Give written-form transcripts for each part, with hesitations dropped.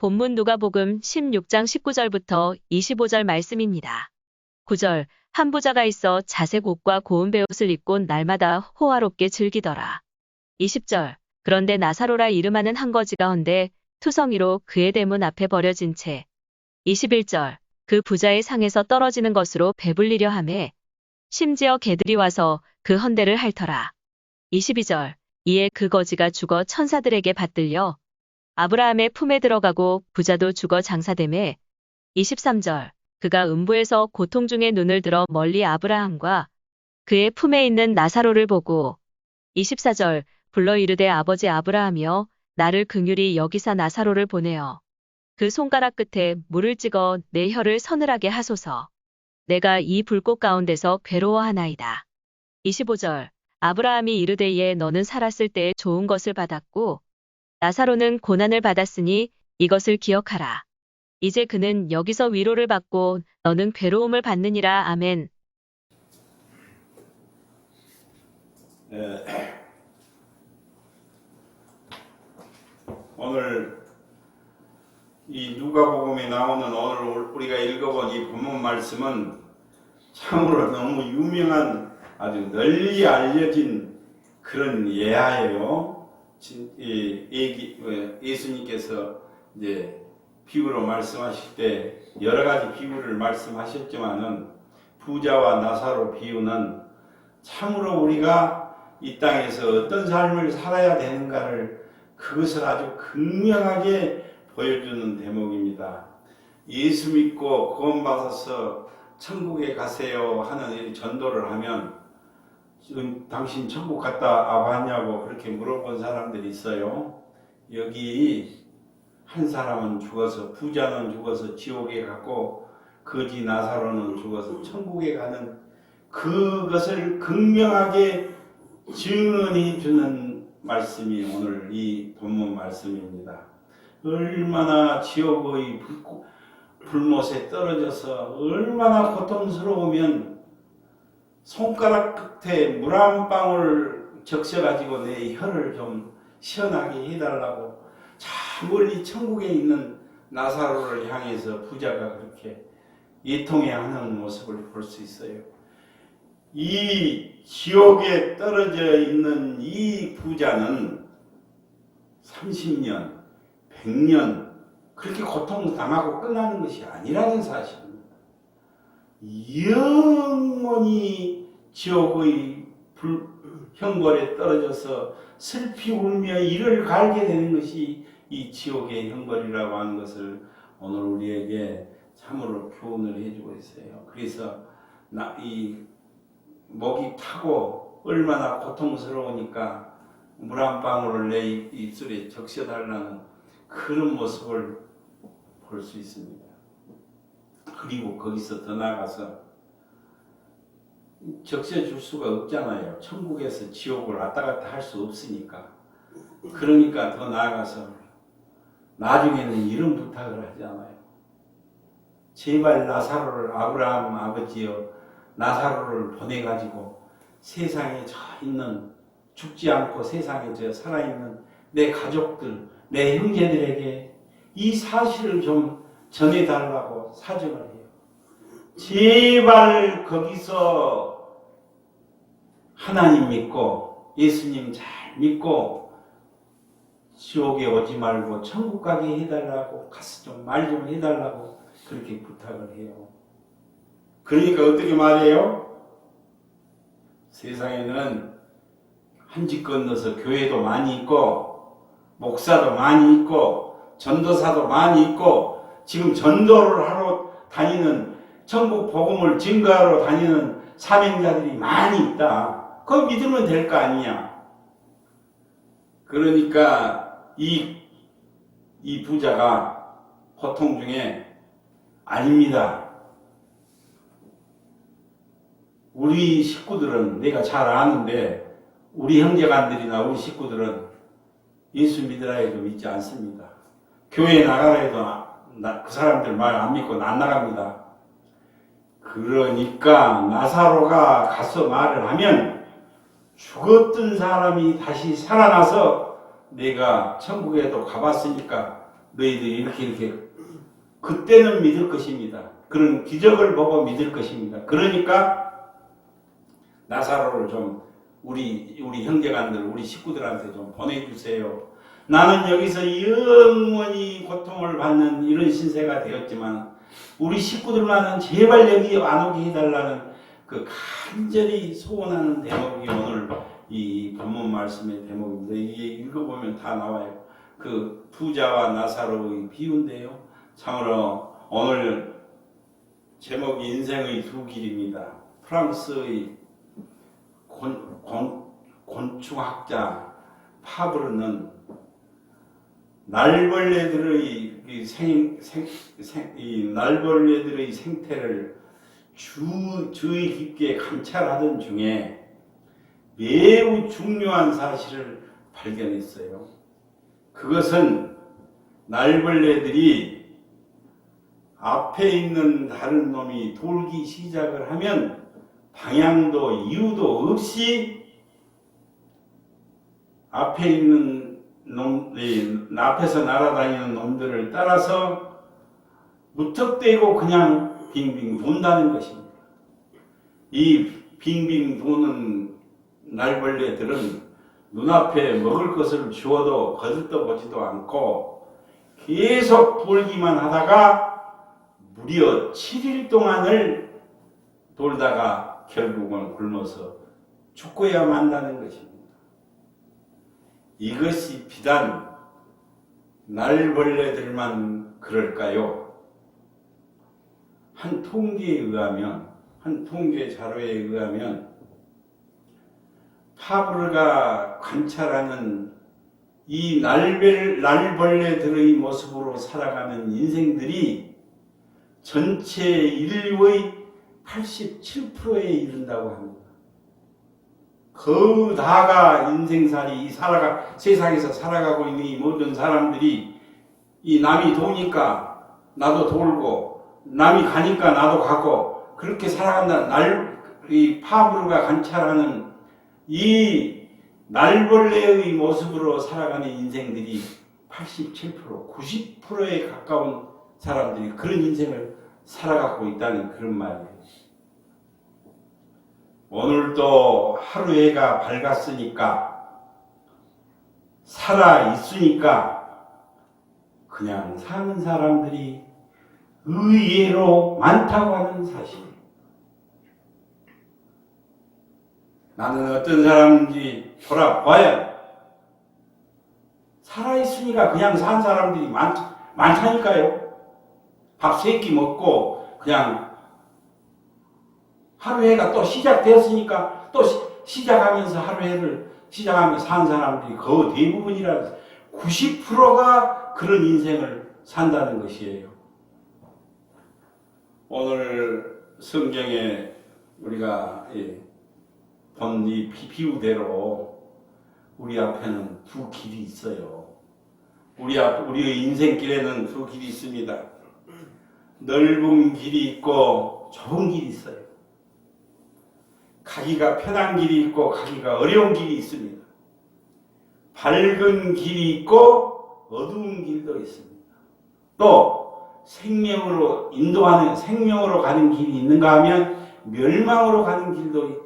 본문 누가복음 16장 19절부터 25절 말씀입니다. 9절 한 부자가 있어 자색 옷과 고운 베옷을 입고 날마다 호화롭게 즐기더라. 20절 그런데 나사로라 이름하는 한 거지가 헌데 투성이로 그의 대문 앞에 버려진 채 21절 그 부자의 상에서 떨어지는 것으로 배불리려 하매 심지어 개들이 와서 그 헌대를 핥더라. 22절 이에 그 거지가 죽어 천사들에게 받들려 아브라함의 품에 들어가고 부자도 죽어 장사되매 23절 그가 음부에서 고통 중에 눈을 들어 멀리 아브라함과 그의 품에 있는 나사로를 보고 24절 불러 이르되 아버지 아브라함이여 나를 긍휼히 여기사 나사로를 보내어 그 손가락 끝에 물을 찍어 내 혀를 서늘하게 하소서. 내가 이 불꽃 가운데서 괴로워하나이다. 25절 아브라함이 이르되 예 너는 살았을 때에 좋은 것을 받았고 나사로는 고난을 받았으니 이것을 기억하라. 이제 그는 여기서 위로를 받고 너는 괴로움을 받느니라. 아멘. 오늘 이 누가복음에 나오는 오늘 우리가 읽어본 이 본문 말씀은 참으로 너무 유명한 아주 널리 알려진 그런 예화예요. 예수님께서 이제 비유로 말씀하실 때 여러 가지 비유를 말씀하셨지만은 부자와 나사로 비유는 참으로 우리가 이 땅에서 어떤 삶을 살아야 되는가를 그것을 아주 극명하게 보여주는 대목입니다. 예수 믿고 구원받아서 천국에 가세요 하는 전도를 하면 지금 당신 천국 갔다 와봤냐고 그렇게 물어본 사람들이 있어요. 여기 한 사람은 죽어서 부자는 죽어서 지옥에 갔고 거지 나사로는 죽어서 천국에 가는 그것을 극명하게 증언해 주는 말씀이 오늘 이 본문 말씀입니다. 얼마나 지옥의 불못에 떨어져서 얼마나 고통스러우면 손가락 끝에 물 한 방울 적셔가지고 내 혀를 좀 시원하게 해달라고 저 멀리 천국에 있는 나사로를 향해서 부자가 그렇게 애통해하는 모습을 볼 수 있어요. 이 지옥에 떨어져 있는 이 부자는 30년, 100년 그렇게 고통당하고 끝나는 것이 아니라는 사실입니다. 영원히 지옥의 형벌에 떨어져서 슬피 울며 이를 갈게 되는 것이 이 지옥의 형벌이라고 하는 것을 오늘 우리에게 참으로 교훈을 해주고 있어요. 그래서 이 목이 타고 얼마나 고통스러우니까 물 한 방울을 내 입술에 적셔달라는 그런 모습을 볼 수 있습니다. 그리고 거기서 더 나아가서 적셔줄 수가 없잖아요. 천국에서 지옥을 왔다 갔다 할 수 없으니까. 그러니까 더 나아가서 나중에는 이런 부탁을 하잖아요. 제발 나사로를 아브라함 아버지여 나사로를 보내가지고 세상에 저 있는 죽지 않고 세상에 저 살아있는 내 가족들, 내 형제들에게 이 사실을 좀 전해달라고 사정을 해요. 제발 거기서 하나님 믿고 예수님 잘 믿고 지옥에 오지 말고 천국 가게 해달라고 가서 좀 말 좀 해달라고 그렇게 부탁을 해요. 그러니까 어떻게 말해요? 세상에는 한 집 건너서 교회도 많이 있고 목사도 많이 있고 전도사도 많이 있고 지금 전도를 하러 다니는 천국 복음을 증거하러 다니는 사명자들이 많이 있다. 그거 믿으면 될 거 아니냐. 그러니까 이 부자가 고통 중에 아닙니다. 우리 식구들은 내가 잘 아는데 우리 형제간들이나 우리 식구들은 예수 믿으라 해도 믿지 않습니다. 교회 나가라 해도 그 사람들 말 안 믿고 안 나갑니다. 그러니까 나사로가 가서 말을 하면 죽었던 사람이 다시 살아나서 내가 천국에도 가봤으니까 너희들이 이렇게 그때는 믿을 것입니다. 그런 기적을 보고 믿을 것입니다. 그러니까 나사로를 좀 우리 형제간들, 우리 식구들한테 좀 보내주세요. 나는 여기서 영원히 고통을 받는 이런 신세가 되었지만 우리 식구들만은 제발 여기 안 오게 해달라는 그 간절히 소원하는 대목이 오늘 이 본문 말씀의 대목입니다. 이게 읽어보면 다 나와요. 그 부자와 나사로의 비유인데요. 참으로 오늘 제목이 인생의 두 길입니다. 프랑스의 곤충학자 파브르는 날벌레들의 날벌레들의 생태를 주의 깊게 관찰하던 중에 매우 중요한 사실을 발견했어요. 그것은 날벌레들이 앞에 있는 다른 놈이 돌기 시작을 하면 방향도 이유도 없이 앞에 있는 앞에서 날아다니는 놈들을 따라서 무턱대고 그냥 빙빙 돈다는 것입니다. 이 빙빙 도는 날벌레들은 눈앞에 먹을 것을 주어도 거들떠보지도 않고 계속 돌기만 하다가 무려 7일 동안을 돌다가 결국은 굶어서 죽고야 만다는 것입니다. 이것이 비단 날벌레들만 그럴까요? 한 통계 자료에 의하면 파브르가 관찰하는 이 날벌레들의 모습으로 살아가는 인생들이 전체 인류의 87%에 이른다고 합니다. 그 다가 인생살이 세상에서 살아가고 있는 이 모든 사람들이 이 남이 도니까 나도 돌고 남이 가니까 나도 가고 그렇게 살아간다. 이 파브르가 관찰하는 이 날벌레의 모습으로 살아가는 인생들이 87%, 90%에 가까운 사람들이 그런 인생을 살아가고 있다는 그런 말이에요. 오늘도 하루 해가 밝았으니까 살아있으니까 그냥 사는 사람들이 의외로 많다고 하는 사실이에요. 나는 어떤 사람인지 돌아봐야 살아있으니까 그냥 산 사람들이 많다니까요. 밥 3끼 먹고 그냥 하루 해가 또 시작되었으니까 또 시작하면서 하루 해를 시작하면서 산 사람들이 그 대부분이라 90%가 그런 인생을 산다는 것이에요. 오늘 성경에 우리가 본 이 비유대로 우리 앞에는 두 길이 있어요. 우리의 인생길에는 두 길이 있습니다. 넓은 길이 있고 좁은 길이 있어요. 가기가 편한 길이 있고 가기가 어려운 길이 있습니다. 밝은 길이 있고 어두운 길도 있습니다. 또 생명으로 가는 길이 있는가 하면 멸망으로 가는 길도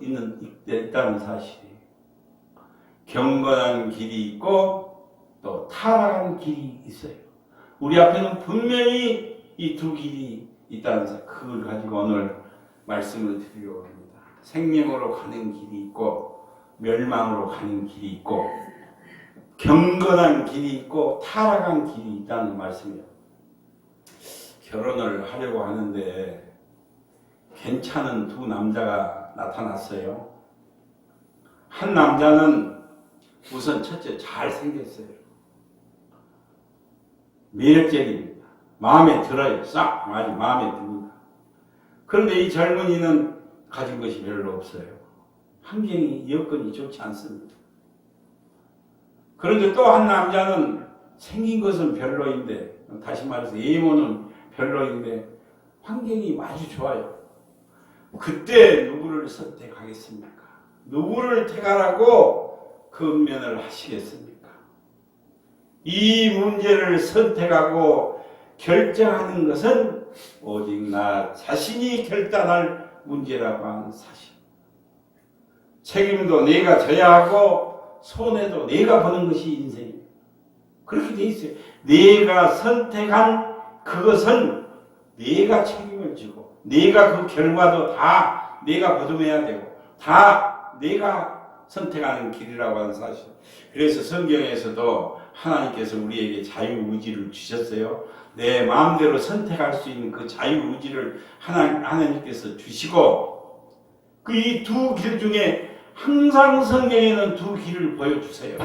있다는 사실이에요. 경건한 길이 있고 또 타락하는 길이 있어요. 우리 앞에는 분명히 이 두 길이 있다는 사실, 그걸 가지고 오늘 말씀을 드리려고 합니다. 생명으로 가는 길이 있고 멸망으로 가는 길이 있고 경건한 길이 있고 타락한 길이 있다는 말씀이에요. 결혼을 하려고 하는데 괜찮은 두 남자가 나타났어요. 한 남자는 우선 첫째 잘생겼어요. 매력적입니다. 마음에 들어요. 싹 마음에 듭니다. 그런데 이 젊은이는 가진 것이 별로 없어요. 환경이 여건이 좋지 않습니다. 그런데 또 한 남자는 생긴 것은 별로인데, 다시 말해서 외모는 별로인데 환경이 아주 좋아요. 그때 누구를 선택하겠습니까? 누구를 택하라고 근면을 하시겠습니까? 이 문제를 선택하고 결정하는 것은 오직 나 자신이 결단할 문제라고 하는 사실. 책임도 내가 져야 하고 손해도 내가 보는 것이 인생입니다. 그렇게 돼 있어요. 내가 선택한 그것은 내가 책임을 지고 내가 그 결과도 다 내가 거듭해야 되고 다 내가 선택하는 길이라고 하는 사실. 그래서 성경에서도 하나님께서 우리에게 자유의지를 주셨어요. 내 마음대로 선택할 수 있는 그 자유의지를 하나님께서 주시고 그 이 두 길 중에 항상 성경에는 두 길을 보여주세요.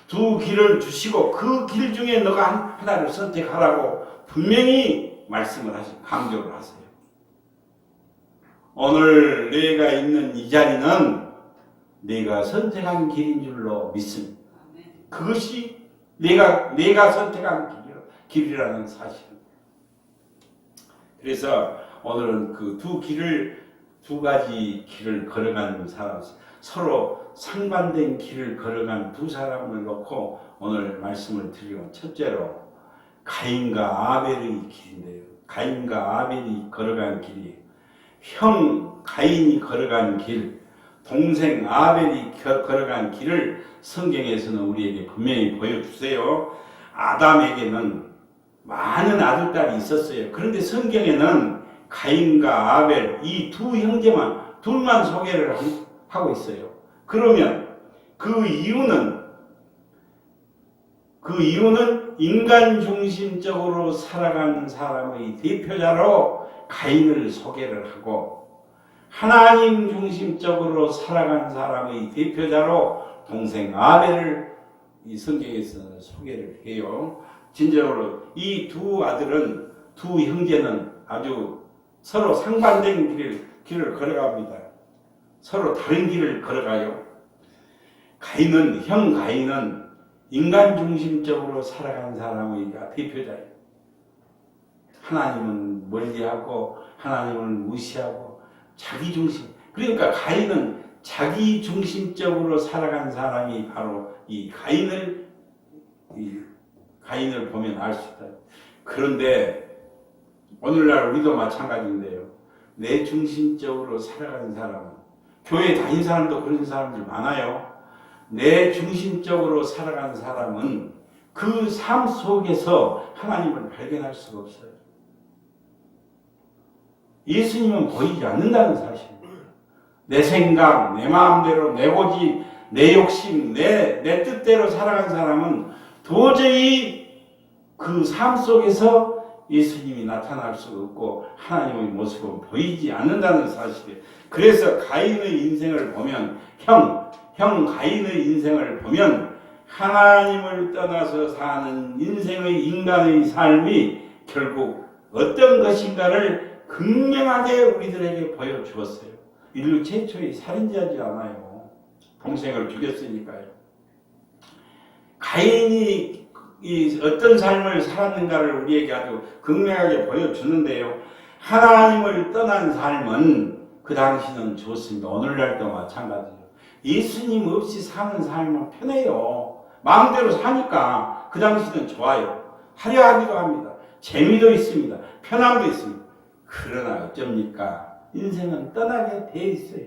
두 길을 주시고 그 길 중에 너가 하나를 선택하라고 분명히 말씀을 하시고 강조를 하세요. 오늘 내가 있는 이 자리는 내가 선택한 길인 줄로 믿습니다. 그것이 내가 선택한 길이라는 사실입니다. 그래서 오늘은 그 두 가지 길을 걸어가는 사람, 서로 상반된 길을 걸어간 두 사람을 놓고 오늘 말씀을 드리고, 첫째로 가인과 아벨의 길인데요. 가인과 아벨이 걸어간 길이에요. 형 가인이 걸어간 길, 동생 아벨이 걸어간 길을 성경에서는 우리에게 분명히 보여주세요. 아담에게는 많은 아들딸이 있었어요. 그런데 성경에는 가인과 아벨 이 두 형제만 둘만 소개를 하고 있어요. 그러면 그 이유는 인간 중심적으로 살아가는 사람의 대표자로 가인을 소개를 하고, 하나님 중심적으로 살아가는 사람의 대표자로 동생 아벨을 이 성경에서는 소개를 해요. 진정으로 이 두 아들은, 두 형제는 아주 서로 상반된 길을 걸어갑니다. 서로 다른 길을 걸어가요. 형 가인은 인간 중심적으로 살아가는 사람의 대표자예요. 하나님은 멀리하고 하나님을 무시하고 자기 중심. 그러니까 가인은 자기 중심적으로 살아가는 사람이 바로 이 가인을 보면 알 수 있다. 그런데 오늘날 우리도 마찬가지인데요. 내 중심적으로 살아가는 사람은, 교회 다닌 사람도 그런 사람들 많아요. 내 중심적으로 살아가는 사람은 그 삶 속에서 하나님을 발견할 수가 없어요. 예수님은 보이지 않는다는 사실입니다. 내 생각, 내 마음대로, 내 고집, 내 욕심, 내 뜻대로 살아가는 사람은 도저히 그 삶 속에서 예수님이 나타날 수가 없고 하나님의 모습은 보이지 않는다는 사실이에요. 그래서 가인의 인생을 보면, 형 가인의 인생을 보면 하나님을 떠나서 사는 인생의 인간의 삶이 결국 어떤 것인가를 극명하게 우리들에게 보여주었어요. 인류 최초의 살인자지 않아요. 동생을 죽였으니까요. 가인이 어떤 삶을 살았는가를 우리에게 아주 극명하게 보여주는데요. 하나님을 떠난 삶은 그 당시는 좋습니다. 오늘날도 마찬가지예요. 예수님 없이 사는 삶은 편해요. 마음대로 사니까 그 당시는 좋아요. 화려하기도 합니다. 재미도 있습니다. 편함도 있습니다. 그러나 어쩝니까? 인생은 떠나게 돼 있어요.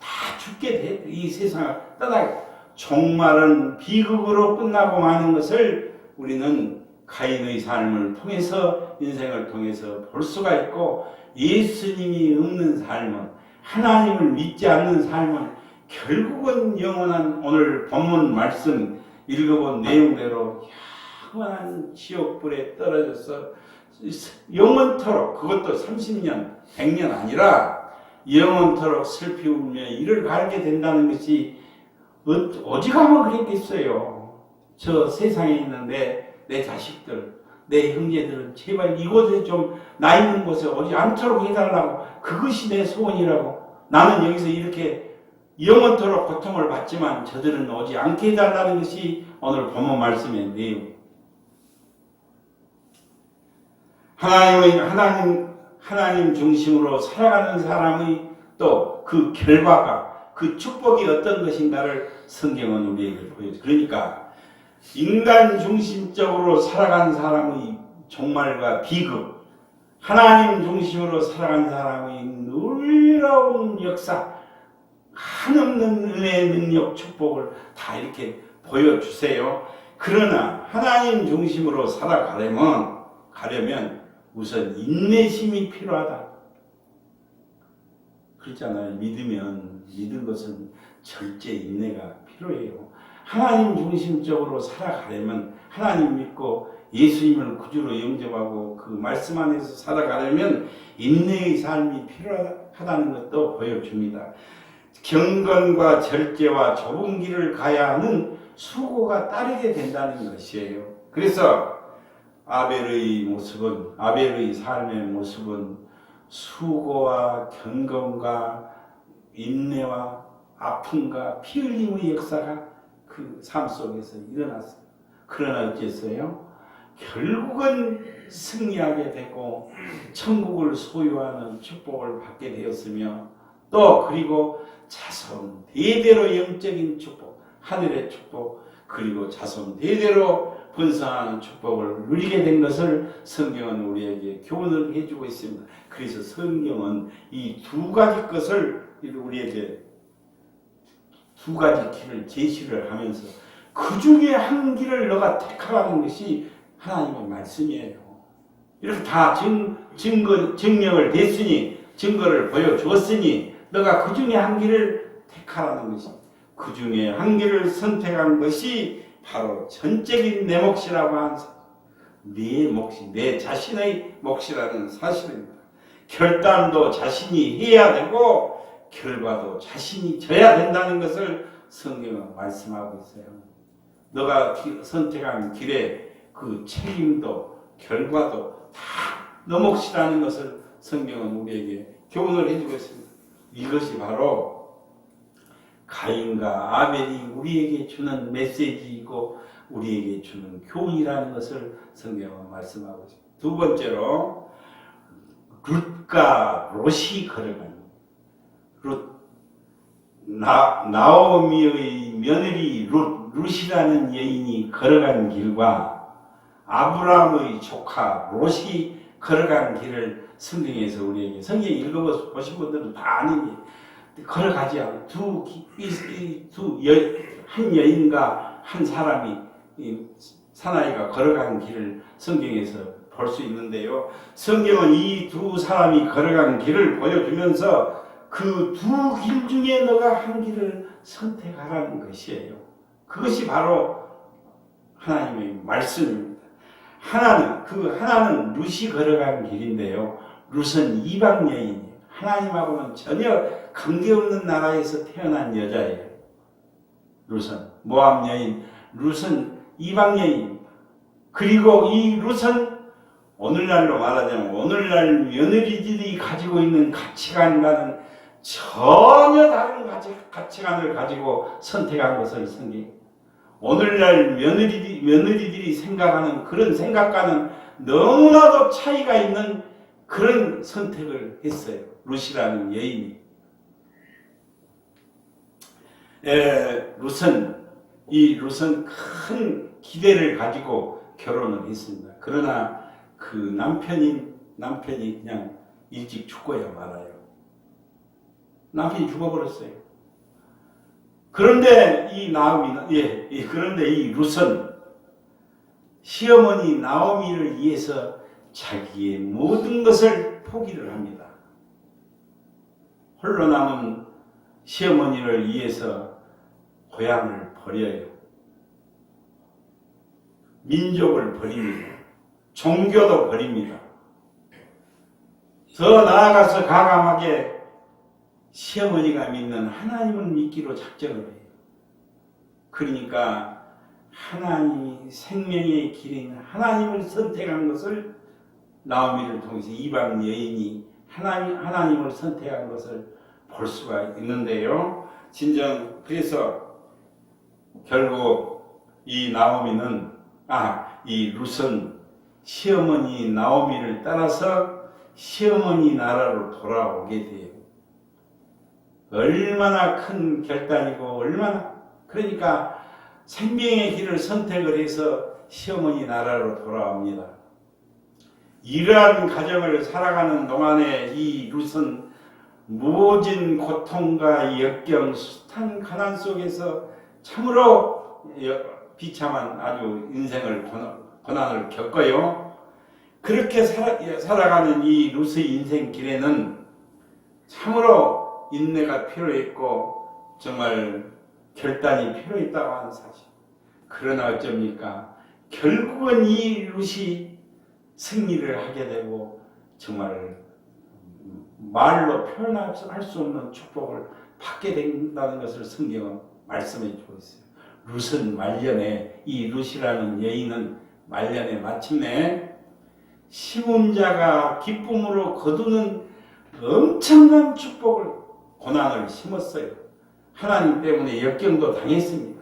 다 죽게 돼. 이 세상을 떠나게. 종말은 비극으로 끝나고 마는 것을 우리는 가인의 삶을 통해서, 인생을 통해서 볼 수가 있고, 예수님이 없는 삶은, 하나님을 믿지 않는 삶은 결국은 영원한, 오늘 본문 말씀 읽어본 내용대로 영원한 지옥불에 떨어져서 영원토록, 그것도 30년, 100년 아니라 영원토록 슬피 울며 이를 갈게 된다는 것이 어지간하면 그랬겠어요. 저 세상에 있는 내 자식들, 내 형제들은 제발 이곳에 좀 나 있는 곳에 오지 않도록 해달라고, 그것이 내 소원이라고. 나는 여기서 이렇게 영원토록 고통을 받지만 저들은 오지 않게 해달라는 것이 오늘 본문 말씀의 내용. 하나님 중심으로 살아가는 사람의 또 그 결과가, 그 축복이 어떤 것인가를 성경은 우리에게 보여줘요. 그러니까 인간 중심적으로 살아간 사람의 종말과 비극, 하나님 중심으로 살아간 사람의 놀라운 역사, 한없는 은혜, 능력, 축복을 다 이렇게 보여주세요. 그러나 하나님 중심으로 가려면 우선 인내심이 필요하다. 그렇잖아요. 믿은 것은 절제 인내가 필요해요. 하나님 중심적으로 살아가려면, 하나님 믿고 예수님을 구주로 영접하고 그 말씀 안에서 살아가려면 인내의 삶이 필요하다는 것도 보여줍니다. 경건과 절제와 좁은 길을 가야 하는 수고가 따르게 된다는 것이에요. 그래서 아벨의 삶의 모습은 수고와 경건과 인내와 아픔과 피 흘림의 역사가 그 삶 속에서 일어났어요. 그러나 어쨌어요? 결국은 승리하게 되고 천국을 소유하는 축복을 받게 되었으며, 또 그리고 자손 대대로 영적인 축복, 하늘의 축복, 그리고 자손 대대로 번성하는 축복을 누리게 된 것을 성경은 우리에게 교훈을 해주고 있습니다. 그래서 성경은 이 두 가지 것을 우리에게 두 가지 길을 제시를 하면서 그 중에 한 길을 너가 택하라는 것이 하나님의 말씀이에요. 이렇게 다 증명을 됐으니, 증거를 보여주었으니 너가 그 중에 한 길을 택하라는 것이, 그 중에 한 길을 선택한 것이 바로 전적인 내 몫이라고 하는, 내 몫이 내 자신의 몫이라는 사실입니다. 결단도 자신이 해야 되고 결과도 자신이 져야 된다는 것을 성경은 말씀하고 있어요. 너가 선택한 길에 그 책임도 결과도 다 너 몫이라는 것을 성경은 우리에게 교훈을 해주고 있습니다. 이것이 바로 가인과 아벨이 우리에게 주는 메시지이고 우리에게 주는 교훈이라는 것을 성경은 말씀하고 있습니다. 두 번째로 룻과 롯이 걸어간, 나오미의 며느리 룻이라는 여인이 걸어간 길과 아브라함의 조카 롯이 걸어간 길을 성경에서 우리에게, 성경 읽어보신 분들은 다 아는 게, 걸어가지 않아요. 한 여인과 한 사람이, 사나이가 걸어간 길을 성경에서 볼 수 있는데요. 성경은 이 두 사람이 걸어간 길을 보여주면서 그 두 길 중에 너가 한 길을 선택하라는 것이에요. 그것이 바로 하나님의 말씀입니다. 하나는 룻이 걸어간 길인데요. 룻은 이방 여인이에요. 하나님하고는 전혀 관계없는 나라에서 태어난 여자예요. 룻은 모압 여인, 룻은 이방 여인입니다. 그리고 이 룻은 오늘날로 말하자면 오늘날 며느리들이 가지고 있는 가치관과는 전혀 다른 가치관을 가지고 선택한 것을 성경, 오늘날 며느리들이 생각하는 그런 생각과는 너무나도 차이가 있는 그런 선택을 했어요. 룻이라는 여인이. 룻은 큰 기대를 가지고 결혼을 했습니다. 그러나 그 남편이 그냥 일찍 죽어야 말아요. 남편이 죽어버렸어요. 그런데 이 룻은 시어머니 나오미를 위해서 자기의 모든 것을 포기를 합니다. 홀로 남은 시어머니를 위해서 고향을 버려요. 민족을 버립니다. 종교도 버립니다. 더 나아가서 가감하게 시어머니가 믿는 하나님을 믿기로 작정을 해요. 그러니까 하나님이 생명의 길인 하나님을 선택한 것을, 나오미를 통해서 이방 여인이 하나님을 선택한 것을 볼 수가 있는데요. 진정 그래서 결국 이 룻은 시어머니 나오미를 따라서 시어머니 나라로 돌아오게 돼요. 얼마나 큰 결단이고, 그러니까 생명의 길을 선택을 해서 시어머니 나라로 돌아옵니다. 이러한 가정을 살아가는 동안에 이 룻은 모진 고통과 역경, 숱한 가난 속에서 참으로 비참한 아주 인생을 고난을 겪어요. 그렇게 살아가는 이 룻의 인생 길에는 참으로 인내가 필요했고 정말 결단이 필요했다고 하는 사실. 그러나 어쩝니까? 결국은 이 룻이 승리를 하게 되고 정말 말로 표현할 수 없는 축복을 받게 된다는 것을 성경은 말씀해 주고 있어요. 룻은 말년에, 이 룻이라는 여인은 말년에 마침내 심은 자가 기쁨으로 거두는 엄청난 축복을, 고난을 심었어요. 하나님 때문에 역경도 당했습니다.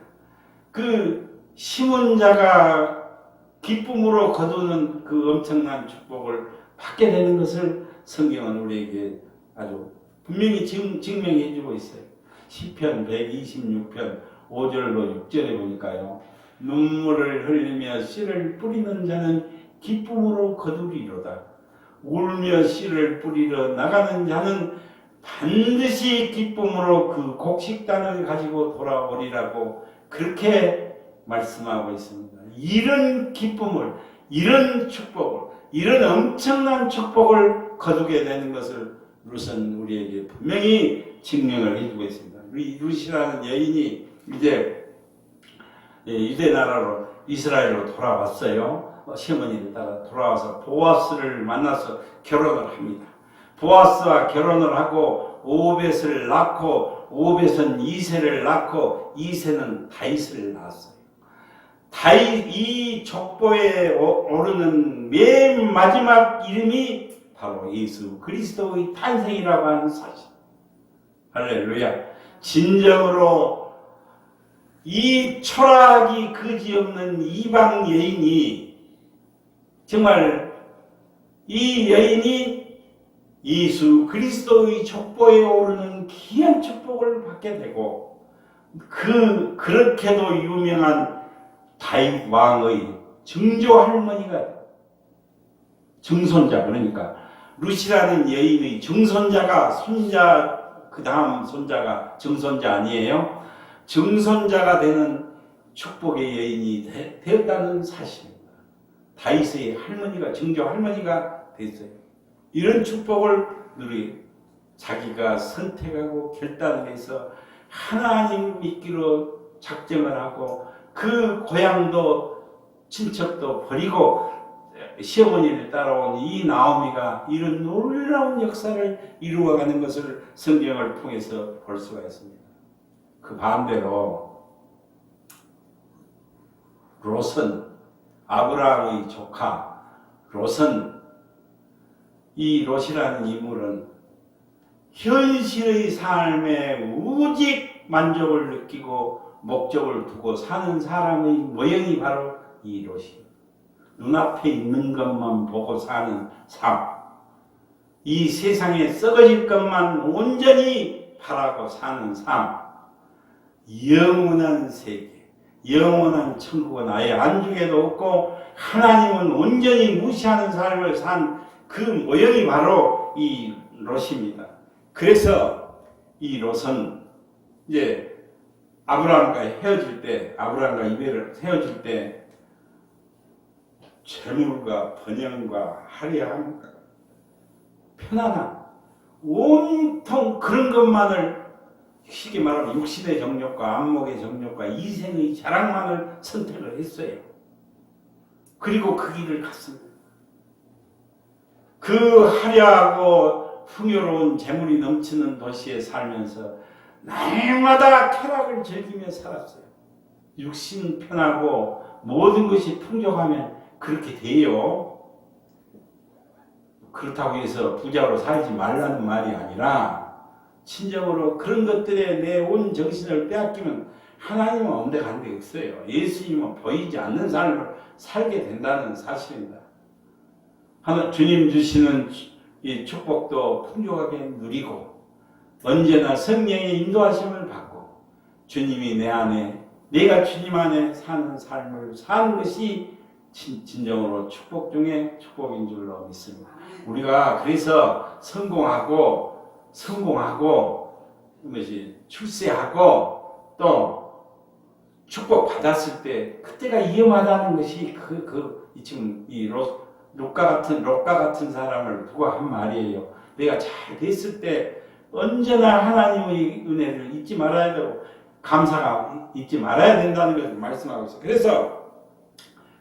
그 심은 자가 기쁨으로 거두는 그 엄청난 축복을 받게 되는 것을 성경은 우리에게 아주 분명히 증명해 주고 있어요. 시편 126편 5절로 6절에 보니까요. 눈물을 흘리며 씨를 뿌리는 자는 기쁨으로 거두리로다. 울며 씨를 뿌리러 나가는 자는 반드시 기쁨으로 그 곡식단을 가지고 돌아오리라고 그렇게 말씀하고 있습니다. 이런 기쁨을, 이런 축복을, 이런 엄청난 축복을 거두게 되는 것을 룻은 우리에게 분명히 증명을 해주고 있습니다. 룻이라는 여인이 이제 유대 나라로, 이스라엘로 돌아왔어요. 시어머니를 따라 돌아와서 보아스를 만나서 결혼을 합니다. 보아스와 결혼을 하고 오벳을 낳고, 오벳은 이새를 낳고, 이새는 다윗을 낳았어요. 이 족보에 오르는 맨 마지막 이름이 바로 예수 그리스도의 탄생이라고 하는 사실. 할렐루야. 진정으로 이 초라하기 그지없는 이방 여인이, 정말 이 여인이 예수 그리스도의 족보에 오르는 귀한 축복을 받게 되고, 그렇게도 유명한 다윗 왕의 증조 할머니가, 증손자, 그러니까 룻이라는 여인의 증손자가, 손자, 그 다음 손자가 증손자 아니에요? 증손자가 되는 축복의 여인이 되었다는 사실입니다. 다윗의 할머니가, 증조 할머니가 됐어요. 이런 축복을 누리, 자기가 선택하고 결단을 해서 하나님 믿기로 작정을 하고, 그 고향도 친척도 버리고 시어머니를 따라온 이 나오미가 이런 놀라운 역사를 이루어가는 것을 성경을 통해서 볼 수가 있습니다. 그 반대로 롯은, 아브라함의 조카 롯은, 이 롯이라는 인물은 현실의 삶에 오직 만족을 느끼고 목적을 두고 사는 사람의 모형이 바로 이 롯이. 눈앞에 있는 것만 보고 사는 삶, 이 세상에 썩어질 것만 온전히 바라고 사는 삶, 영원한 세계, 영원한 천국은 아예 안중에도 없고 하나님은 온전히 무시하는 삶을 산 그 모형이 바로 이 롯입니다. 그래서 이 롯은 이제 아브라함과 헤어질 때 재물과 번영과 화려함과 편안함, 온통 그런 것만을, 쉽게 말하면 육신의 정욕과 안목의 정욕과 이생의 자랑만을 선택을 했어요. 그리고 그 길을 갔습니다. 그 화려하고 풍요로운 재물이 넘치는 도시에 살면서 날마다 쾌락을 즐기며 살았어요. 육신 편하고 모든 것이 풍족하면 그렇게 돼요. 그렇다고 해서 부자로 살지 말라는 말이 아니라, 진정으로 그런 것들에 내 온 정신을 빼앗기면 하나님은 온데 간데 없어요. 예수님은 보이지 않는 삶을 살게 된다는 사실입니다. 주님 주시는 이 축복도 풍족하게 누리고, 언제나 성령의 인도하심을 받고, 주님이 내 안에 내가 주님 안에 사는 삶을 사는 것이 진정으로 축복 중에 축복인 줄로 믿습니다. 우리가 그래서 성공하고 뭐지 출세하고 또 축복 받았을 때 그때가 위험하다는 것이 지금 이 롯과 같은 사람을 두고 한 말이에요. 내가 잘 됐을 때 언제나 하나님의 은혜를 잊지 말아야 되고 감사가 잊지 말아야 된다는 것을 말씀하고 있어요. 그래서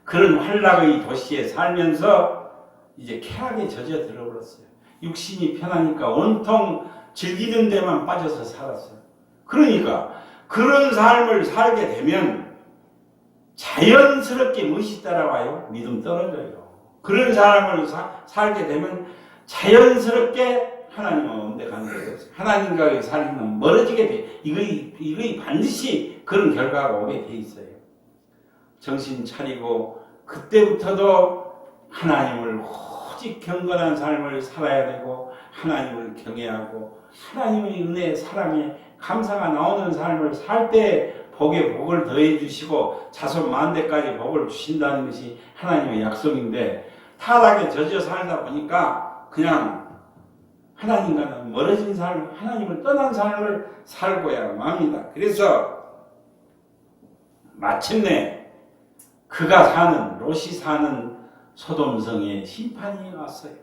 그런 환락의 도시에 살면서 이제 쾌락에 젖어 들어버렸어요. 육신이 편하니까 온통 즐기는 데만 빠져서 살았어요. 그러니까 그런 삶을 살게 되면 자연스럽게 무엇이 따라와요? 믿음 떨어져요. 그런 삶을 살게 되면 자연스럽게 하나님은 언덕하는 거예요. 하나님과의 삶은 멀어지게 돼. 이거 반드시 그런 결과가 오게 돼 있어요. 정신 차리고 그때부터도 하나님을 오직 경건한 삶을 살아야 되고 하나님을 경외하고 하나님의 은혜, 사랑에 감사가 나오는 삶을 살 때 복에 복을 더해 주시고 자손 만대까지 복을 주신다는 것이 하나님의 약속인데 타락에 젖어 살다 보니까 그냥 하나님과는 멀어진 삶, 하나님을 떠난 삶을 살고야 맙니다. 그래서 마침내 롯이 사는 소돔성에 심판이 왔어요.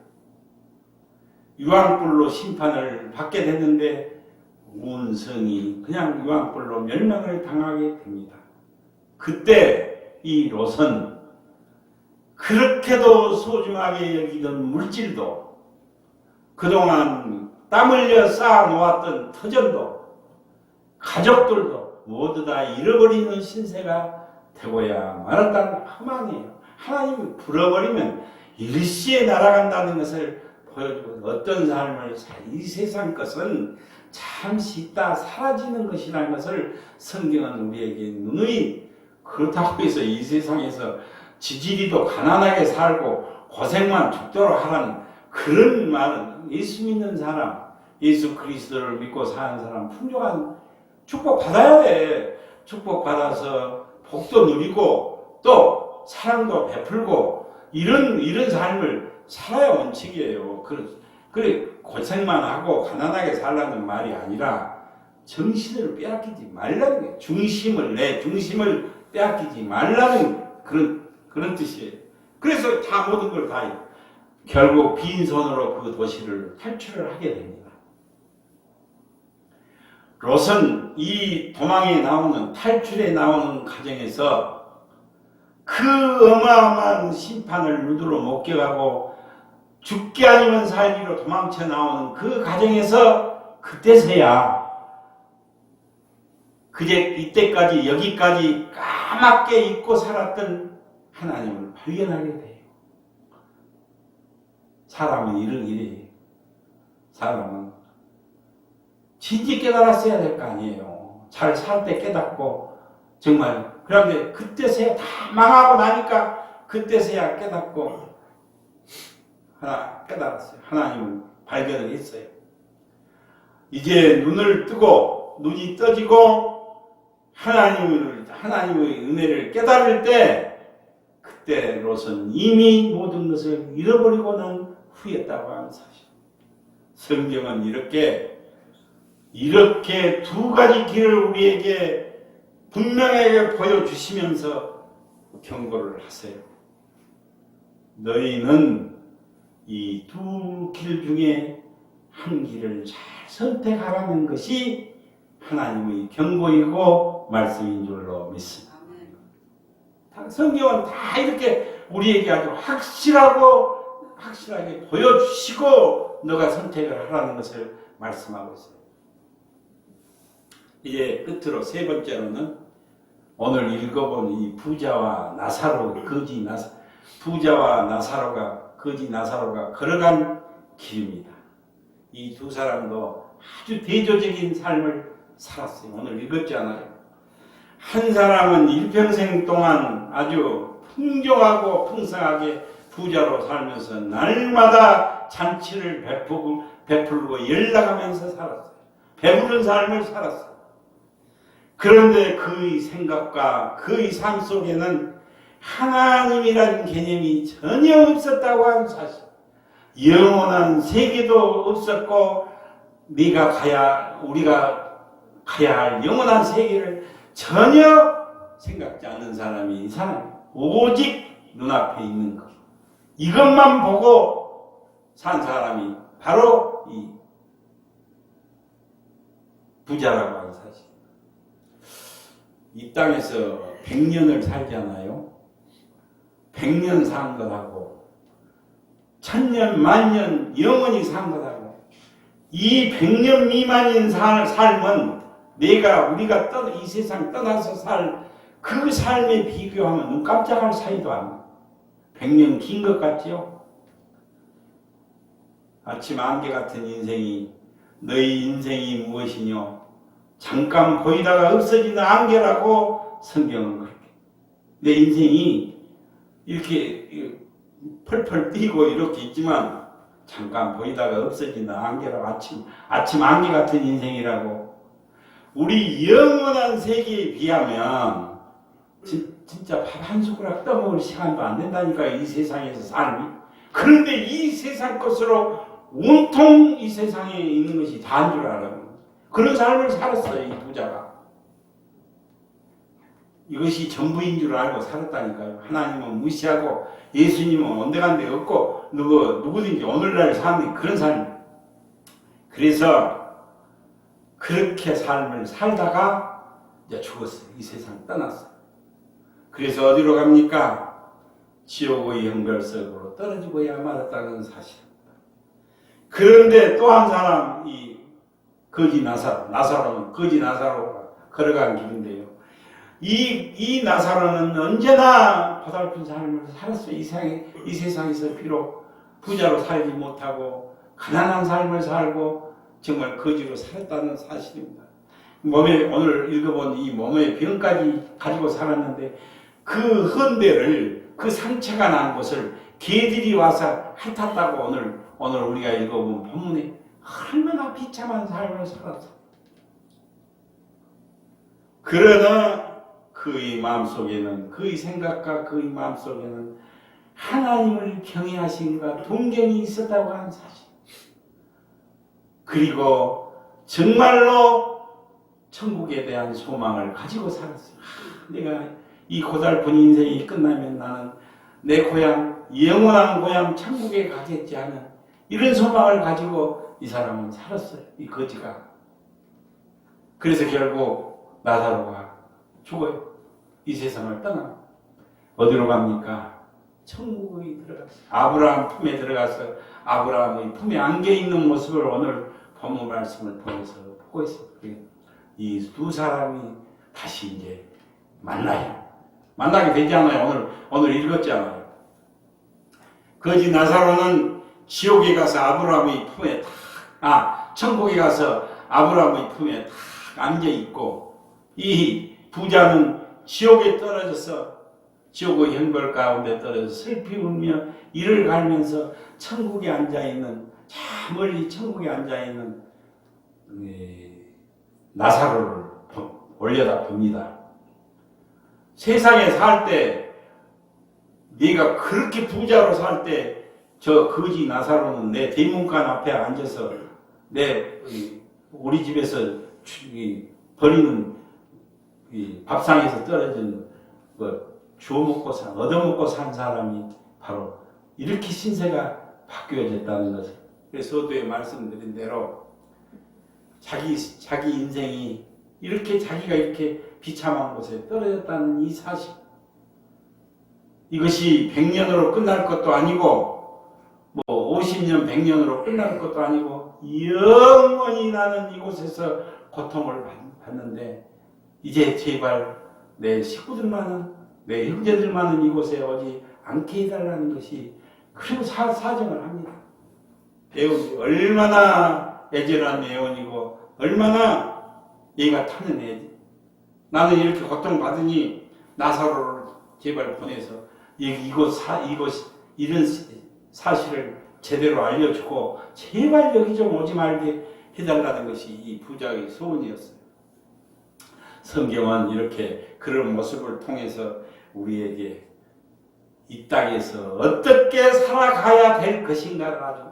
유황불로 심판을 받게 됐는데 온 성이 그냥 유황불로 멸망을 당하게 됩니다. 그때 이 롯은 그렇게도 소중하게 여기던 물질도 그동안 땀 흘려 쌓아 놓았던 터전도 가족들도 모두 다 잃어버리는 신세가 되고야 말았다는 허망이에요. 하나님을 불어버리면 일시에 날아간다는 것을 보여주고 어떤 삶을 이 세상 것은 잠시 있다 사라지는 것이라는 것을 성경은 우리에게 누누이 그렇다고 해서 이 세상에서 지지리도 가난하게 살고 고생만 죽도록 하라는 그런 말은 예수 믿는 사람, 예수 그리스도를 믿고 사는 사람 풍족한 축복 받아야 돼. 축복 받아서 복도 누리고 또 사랑도 베풀고 이런 삶을 살아야 원칙이에요. 그래 고생만 하고 가난하게 살라는 말이 아니라 정신을 빼앗기지 말라는 거예요. 중심을 빼앗기지 말라는 그런 뜻이에요. 그래서 다 모든 걸 다 결국 빈손으로 그 도시를 탈출을 하게 됩니다. 롯은 이 도망에 나오는 탈출에 나오는 과정에서 그 어마어마한 심판을 누드러 목격하고 죽기 아니면 살기로 도망쳐 나오는 그 과정에서 그때서야 이때까지 여기까지 까맣게 잊고 살았던 하나님을 발견하게 돼요. 사람은 이래요. 사람은 진지 깨달았어야 될 거 아니에요. 잘 살 때 깨닫고 정말 그런데 그때서야 다 망하고 나니까 그때서야 깨닫고 깨달았어요. 하나님을 발견을 했어요. 이제 눈을 뜨고 눈이 떠지고 하나님의 은혜를 깨달을 때 그때 롯은 이미 모든 것을 잃어버리고 난 후였다고 하는 사실. 성경은 이렇게 두 가지 길을 우리에게 분명하게 보여주시면서 경고를 하세요. 너희는 이 두 길 중에 한 길을 잘 선택하라는 것이 하나님의 경고이고 말씀인 줄로 믿습니다. 성경은 다 이렇게 우리에게 아주 확실하게 보여주시고 너가 선택을 하라는 것을 말씀하고 있어요. 이제 끝으로 세 번째로는 오늘 읽어본 이 부자와 거지 나사로가 걸어간 길입니다. 이 두 사람도 아주 대조적인 삶을 살았어요. 오늘 읽었잖아요. 한 사람은 일평생 동안 아주 풍족하고 풍성하게 부자로 살면서 날마다 잔치를 베풀고 열나가면서 살았어요. 배부른 삶을 살았어요. 그런데 그의 생각과 그의 삶 속에는 하나님이라는 개념이 전혀 없었다고 하는 사실. 영원한 세계도 없었고 우리가 가야 할 영원한 세계를 전혀 생각지 않는 사람이 이 사람. 오직 눈앞에 있는 것. 이것만 보고 산 사람이 바로 이 부자라고 하는 사실. 이 땅에서 100년을 살잖아요. 100년 산 것하고 1000년, 만년 영원히 산 것하고 이 100년 미만인 삶은 우리가 이 세상 떠나서 살 그 삶에 비교하면 눈 깜짝할 사이도 안 나. 100년 긴 것 같지요? 아침 안개 같은 인생이 너희 인생이 무엇이뇨? 잠깐 보이다가 없어지는 안개라고 성경은 그렇게. 내 인생이 이렇게 펄펄 뛰고 이렇게 있지만 잠깐 보이다가 없어지는 안개라고 아침 안개 같은 인생이라고. 우리 영원한 세계에 비하면 진짜 밥 한 숟가락 떠먹을 시간도 안 된다니까 이 세상에서 삶이. 그런데 이 세상 것으로 온통 이 세상에 있는 것이 다인 줄 알아요. 그런 삶을 살았어요, 이 부자가. 이것이 전부인 줄 알고 살았다니까요. 하나님은 무시하고 예수님은 온데간데 없고 누구든지 오늘날 사는 그런 삶. 그래서 그렇게 삶을 살다가 이제 죽었어요. 이 세상 떠났어요. 그래서 어디로 갑니까? 지옥의 형벌석으로 떨어지고야 말았다는 사실. 그런데 또 한 사람, 이 거지 나사로는 거지 나사로가 걸어간 길인데요. 이 나사로는 언제나 고달픈 삶을 살았어요. 이 세상에서 비록 부자로 살지 못하고 가난한 삶을 살고 정말 거지로 살았다는 사실입니다. 오늘 읽어본 이 몸의 병까지 가지고 살았는데 그 헌데를, 그 상처가 난 곳을 개들이 와서 핥았다고 오늘 우리가 읽어본 본문에 얼마나 비참한 삶을 살았어. 그러나 그의 마음속에는, 그의 생각과 그의 마음속에는 하나님을 경외하심과 동경이 있었다고 하는 사실. 그리고 정말로 천국에 대한 소망을 가지고 살았어요. 내가 이 고달픈 인생이 끝나면 나는 내 고향, 영원한 고향 천국에 가겠지 하는 이런 소망을 가지고 이 사람은 살았어요. 이 거지가. 그래서 결국 나사로가 죽어요. 이 세상을 떠나. 어디로 갑니까? 천국에 들어갔어요. 아브라함 품에 들어가서 아브라함의 품에 안겨 있는 모습을 오늘 본문 말씀을 통해서 보고 있어요. 이 두 사람이 다시 이제 만나게 되지 않아요. 오늘 읽었잖아요. 거지 나사로는 지옥에 가서 아브라함의 품에 천국에 가서 아브라함의 품에 탁 안겨 있고, 이 부자는 지옥에 떨어져서 지옥의 형벌 가운데 떨어져 슬피 울며 이를 갈면서 천국에 앉아 있는, 저 멀리 천국에 앉아 있는 나사로를 올려다 봅니다. 세상에 살 때, 네가 그렇게 부자로 살 때 저 거지 나사로는 내 대문간 앞에 앉아서 우리 집에서 버리는 밥상에서 떨어진 얻어먹고 산 사람이 바로 이렇게 신세가 바뀌어졌다는 것을. 그래서 서두에 말씀드린 대로 자기 인생이 자기가 이렇게 비참한 곳에 떨어졌다는 이 사실. 이것이 100년으로 끝날 것도 아니고 50년, 100년으로 끝날 것도 아니고 영원히 나는 이곳에서 고통을 받는데 이제 제발 내 식구들만은, 내 형제들만은 이곳에 오지 않게 해달라는 것이, 그리고 사정을 합니다. 애원이 얼마나 애절한 애원이고 얼마나 얘가 타는 애지. 나는 이렇게 고통받으니 나사로를 제발 보내서 이런 사실을 제대로 알려주고 제발 여기 좀 오지 말게 해달라는 것이 이 부자의 소원이었어요. 성경은 이렇게 그런 모습을 통해서 우리에게 이 땅에서 어떻게 살아가야 될 것인가를 아주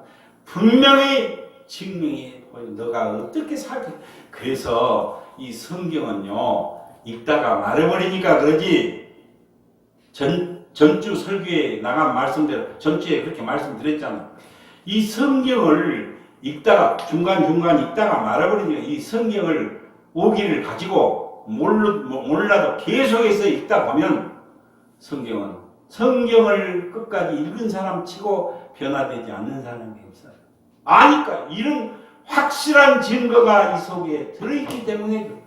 분명히 증명해 보여. 너가 어떻게 살겠. 그래서 이 성경은요, 읽다가 말해버리니까 그러지. 전주 설교에 나간 말씀대로 전주에 그렇게 말씀드렸잖아. 이 성경을 읽다가 중간중간 읽다가 말해버리니까 이 성경을 오기를 가지고 몰라도 계속해서 읽다 보면 성경을 끝까지 읽은 사람 치고 변화되지 않는 사람이 없어요. 아니까 이런 확실한 증거가 이 속에 들어있기 때문에 그렇다.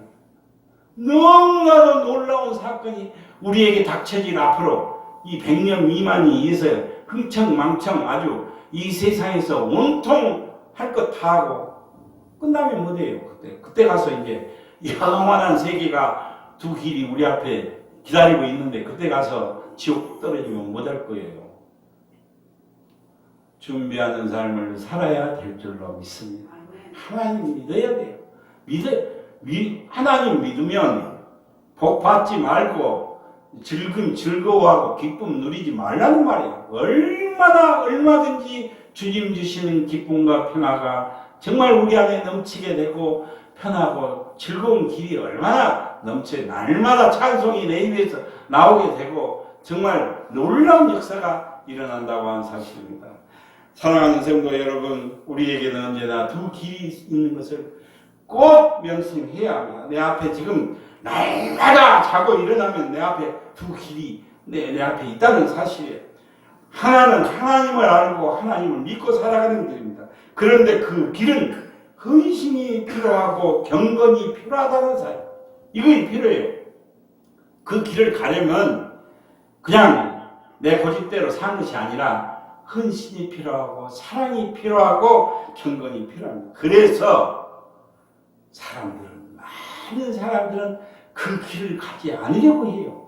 너무나도 놀라운 사건이 우리에게 닥쳐질 앞으로 이 100년 미만이 있어 흥청망청 아주 이 세상에서 온통 할 것 다 하고 끝나면 뭐 돼요? 그때 가서 이제 영원한 세계가 두 길이 우리 앞에 기다리고 있는데 그때 가서 지옥 떨어지면 못 할 거예요. 준비하는 삶을 살아야 될 줄로 믿습니다. 하나님 믿어야 돼요. 하나님 믿으면 복 받지 말고 즐거워하고 기쁨 누리지 말라는 말이에요. 얼마든지 주님 주시는 기쁨과 평화가 정말 우리 안에 넘치게 되고 편하고 즐거운 길이 얼마나 넘쳐요. 날마다 찬송이 내 입에서 나오게 되고 정말 놀라운 역사가 일어난다고 하는 사실입니다. 사랑하는 성도 여러분, 우리에게는 언제나 두 길이 있는 것을 꼭 명심해야 합니다. 내 앞에 지금 날마다 자고 일어나면 내 앞에 두 길이 내 앞에 있다는 사실이에요. 하나는 하나님을 알고 하나님을 믿고 살아가는 길입니다. 그런데 그 길은 헌신이 필요하고 경건이 필요하다는 사실. 이것이 필요해요. 그 길을 가려면 그냥 내 고집대로 사는 것이 아니라 헌신이 필요하고 사랑이 필요하고 경건이 필요합니다. 그래서 많은 사람들은 그 길을 가지 않으려고 해요.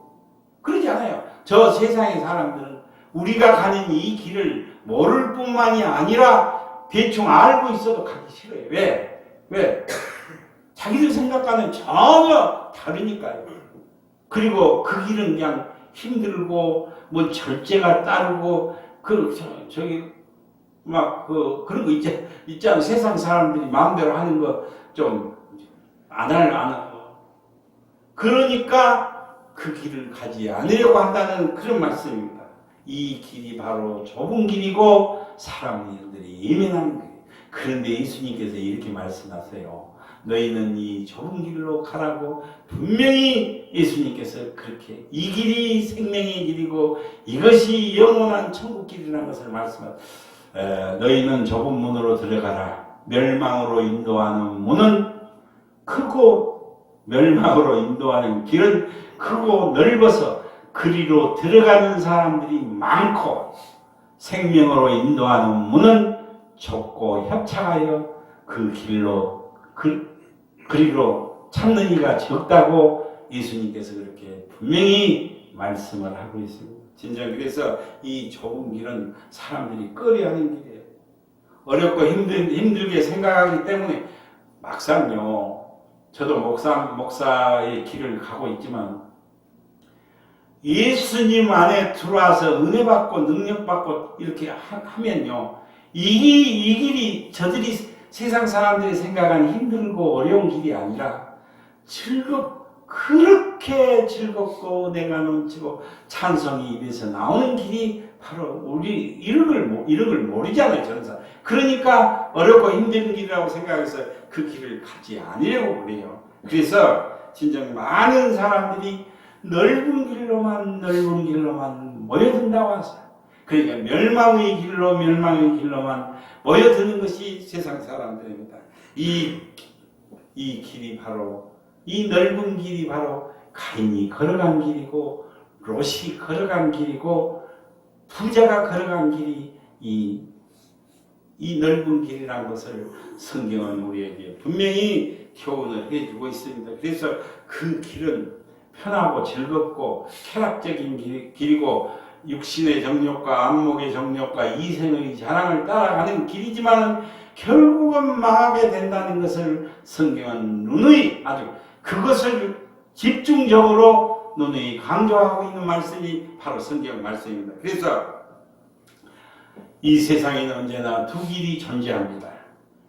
그러지 않아요. 저 세상의 사람들은 우리가 가는 이 길을 모를 뿐만이 아니라 대충 알고 있어도 가기 싫어요. 왜? 자기들 생각과는 전혀 다르니까요. 그리고 그 길은 그냥 힘들고 뭐 절제가 따르고 그런 거 있잖아. 세상 사람들이 마음대로 하는 거 좀 안 하고. 그러니까 그 길을 가지 않으려고 한다는 그런 말씀입니다. 이 길이 바로 좁은 길이고 사람들이 예민한 길이에요. 그런데 예수님께서 이렇게 말씀하세요. 너희는 이 좁은 길로 가라고 분명히 예수님께서 그렇게 이 길이 생명의 길이고 이것이 영원한 천국 길이라는 것을 말씀하세요. 너희는 좁은 문으로 들어가라. 멸망으로 인도하는 문은 크고 멸망으로 인도하는 길은 크고 넓어서 그리로 들어가는 사람들이 많고 생명으로 인도하는 문은 좁고 협착하여 그 그리로 찾는 이가 적다고 예수님께서 그렇게 분명히 말씀을 하고 있습니다. 진정 그래서 이 좁은 길은 사람들이 꺼려하는 길이에요. 어렵고 힘들게 생각하기 때문에 막상요. 저도 목사의 길을 가고 있지만 예수님 안에 들어와서 은혜 받고 능력 받고 이렇게 하면요. 이 길이 저들이 세상 사람들이 생각하는 힘들고 어려운 길이 아니라 그렇게 즐겁고 은혜가 넘치고 찬송이 입에서 나오는 길이 바로 우리 이런 걸 모르잖아요. 저런 사람. 그러니까 어렵고 힘든 길이라고 생각해서 그 길을 가지 않으려고 그래요. 그래서 진정 많은 사람들이 넓은 길로만 모여든다고 하세요. 그러니까 멸망의 길로만 모여드는 것이 세상 사람들입니다. 이 길이 바로 이 넓은 길이 바로 가인이 걸어간 길이고 롯이 걸어간 길이고 부자가 걸어간 길이 이 넓은 길이라는 것을 성경은 우리에게 분명히 교훈을 해주고 있습니다. 그래서 그 길은 편하고 즐겁고 쾌락적인 길이고 육신의 정욕과 안목의 정욕과 이생의 자랑을 따라가는 길이지만 결국은 망하게 된다는 것을 성경은 누누이 아주 그것을 집중적으로 누누이 강조하고 있는 말씀이 바로 성경 말씀입니다. 그래서 이 세상에는 언제나 두 길이 존재합니다.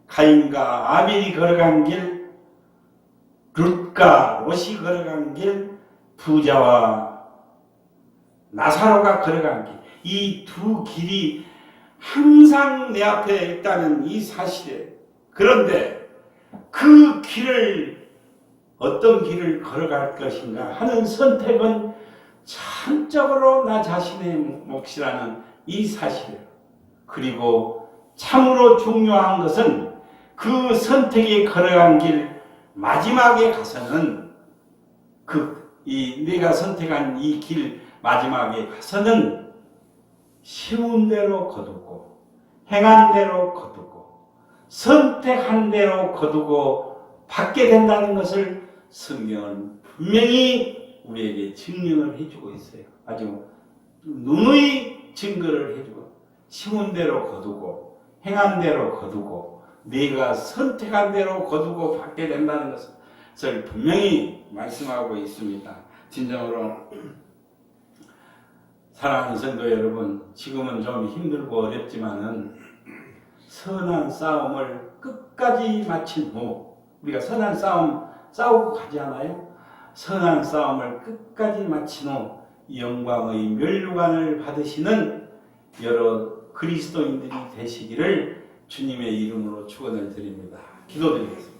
가인과 아벨이 걸어간 길, 룻과 롯이 걸어간 길, 부자와 나사로가 걸어간 길. 이 두 길이 항상 내 앞에 있다는 이 사실이에요. 그런데 그 길을 어떤 길을 걸어갈 것인가 하는 선택은 참적으로 나 자신의 몫이라는 이 사실이에요. 그리고 참으로 중요한 것은 그 선택이 걸어간 길 마지막에 가서는 내가 선택한 이 길 마지막에 가서는 쉬운 대로 거두고 행한 대로 거두고 선택한 대로 거두고 받게 된다는 것을 성경은 분명히 우리에게 증명을 해주고 있어요. 아주 누누이 증거를 해주고 쉬운 대로 거두고 행한 대로 거두고 네가 선택한 대로 거두고 받게 된다는 것을 분명히 말씀하고 있습니다. 진정으로 사랑하는 성도 여러분, 지금은 좀 힘들고 어렵지만은 선한 싸움을 끝까지 마친 후, 우리가 선한 싸움 싸우고 가지 않아요? 선한 싸움을 끝까지 마친 후 영광의 멸류관을 받으시는 여러 그리스도인들이 되시기를 주님의 이름으로 축원을 드립니다. 기도드리겠습니다.